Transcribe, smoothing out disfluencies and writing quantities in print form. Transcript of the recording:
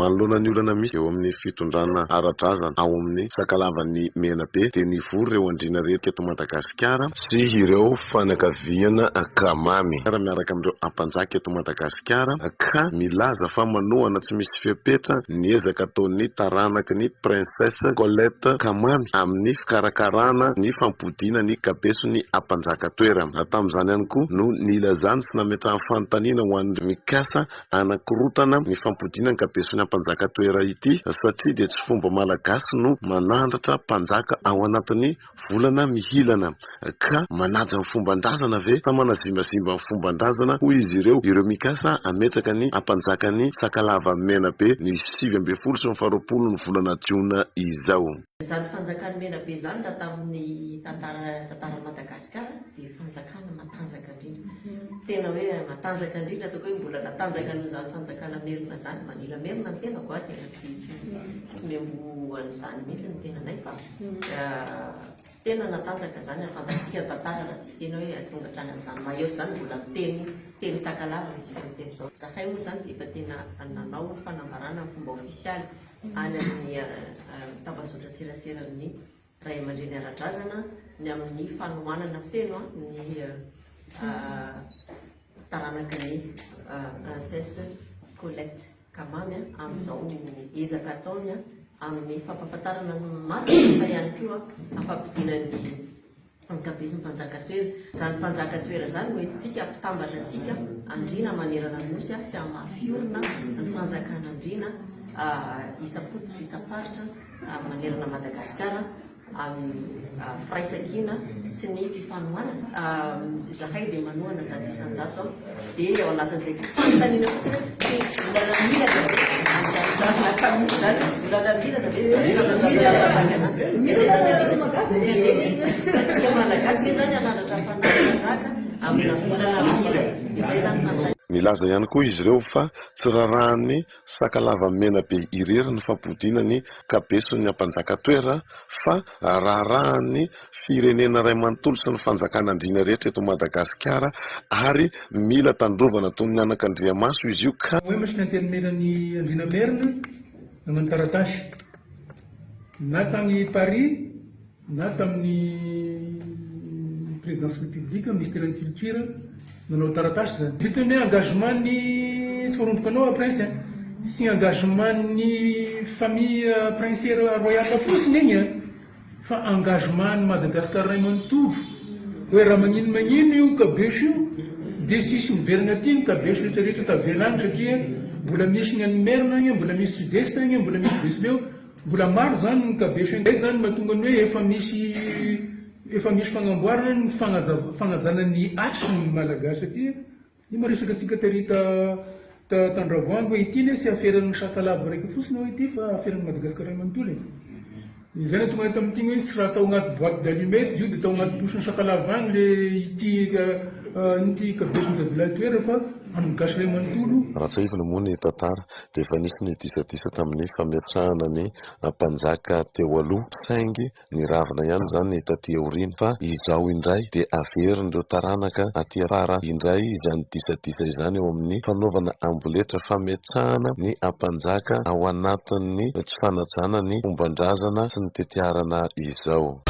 manoloana ny olana misy eo amin'ny fitondrana ara-drazana ao amin'ny Sakalavan'ny Menabe dia nivory ireo andriana rehetra eto Madagasikara sy ireo fanakaviana Kamamy miaraka amin'ireo ampanjaka eto Madagasikara ka milaza fa manohana tsy misy fepetra ny ezaka ataon'ny taranaky ny princesse Colette Kamamy amin'ny fikarakarana ny fampodiana ny kabeson'ny ampanjaka toerana. Tamin'izany ihany koa no nilazany sy nametrahany fanontaniana ho an'ny mikasa anankirotana ny fampodiana ny kabeson'ny ampanjaka toera ity satria dia tsy fomba malagasy no manandratra mpanjaka ao anatin'ny volana mihilana ka manaja ny fomban-drazana ve sa manazimazimba ny fomban-drazana hoy izy ireo mikasa ametraka ny ampanjakany Sakalava Menabe ny 7 sy 20 ny volana Jiona izao. Izany fanjakana Menabe izany raha tamin'ny tantara Madagasikara dia fanjakana matanjaka indrindra. Tena hoe matanjaka indrindra ataoko hoe mbola natanjaka n'izany fanjakana Merina izany, Manila Merina ny tena koa tena tsy membo an'izany mihitsy ny tena nay fa tena natanjaka izany fantatsika tantara raha tsy tena hoe tonga hatrany amin'izany mahery izany mbola teny Sakalava itsika ny teny izao. Zahay moa izany dia efa tena nanao fanambarana ny fomba ofisialy any amin'ny tambazotra tserasera'ny Ray aman-dreny ara-drazana ny amin'ny fanohanana feno ny taranaka ny princesse Colette Kamamy amin'izao ezaka ataony amin'ny fampahafantarana marina fa ihany koa ampampidiana ny kabeson'ny mpanjaka toera. Izany mpanjaka toera izany no entintsika ampitambatra antsika andriana manerana ny nosy sy amafiorina ny fanjakana andriana isapototra isaparitra manerana Madagasikara amin'ny firaisankina sy ny fifanohanana. Zahay dia manohana zato isan-jato dia ao anatin'izay fanontaniana fotsiny tsy volana milana tsy volana milana ve zany tsika malagasy ve zany anandratra fananjaka amina volana milana izay zany fanontaniana. Nilaza ihany koa izy ireo fa tsy rarahan'ny Sakalava Menabe irery ny fampodiana ny kabeson'ny ampanjaka toera fa rarahan'ny firenena ray manontolo sy ny fanjakana andriana rehetra eto Madagasikara ary mila tandrovana toy ny anak'Andriamaso izy io ka hoe masina antenimenan'ny andriana Merina nagnano taratasy na tagny Paris na tamin'ny présidence république ministère de culture nanao taratasy zany vitany engagement ny sy vorondrokanao prince sy engagement ny famille princière royale fotsiny igny fa engagement ny Madagasikara ray manontolo hoe raha magnino io kabeso io dia sisy miverina aty ny kabeso rehetrarehetra tavelany satria mbola misy ny any Merina igny, mbola misy sud-est igny, mbola misy Besleo, mbola maro zany ny kabeso igny. Zany mahatonga ny hoe efa misy fagnamboarana ny fagnazana ny atry ny malagasy satria io maresaka asika tarita tandravoangy hoe ity ne sy aferan'ny Sakalava raiky fotsiny hoe ity fa aferan'ny Madagasikara manontolo. Izany tonga eto amin'ity hoe tsy raha tao agnaty boîte d'allumette io dia tao agnaty posiny Sakalava agny le ity kabeson'ny village toera fa anogasy ray manontolo. Ratsaivana moa ny tantara dia efa nisy ny disadisa tamin'ny fametrahana ny mpanjaka teo aloha saingy ny ravina ihany zany taty aoriana fa izao indray dia averin'ireo taranaka aty afara indray izany disadisa izany eo amin'ny fanaovana amboletra fametrahana ny ampanjaka ao anatin'ny tsy fanajana ny fomban-drazana sy ny tetiarana izao.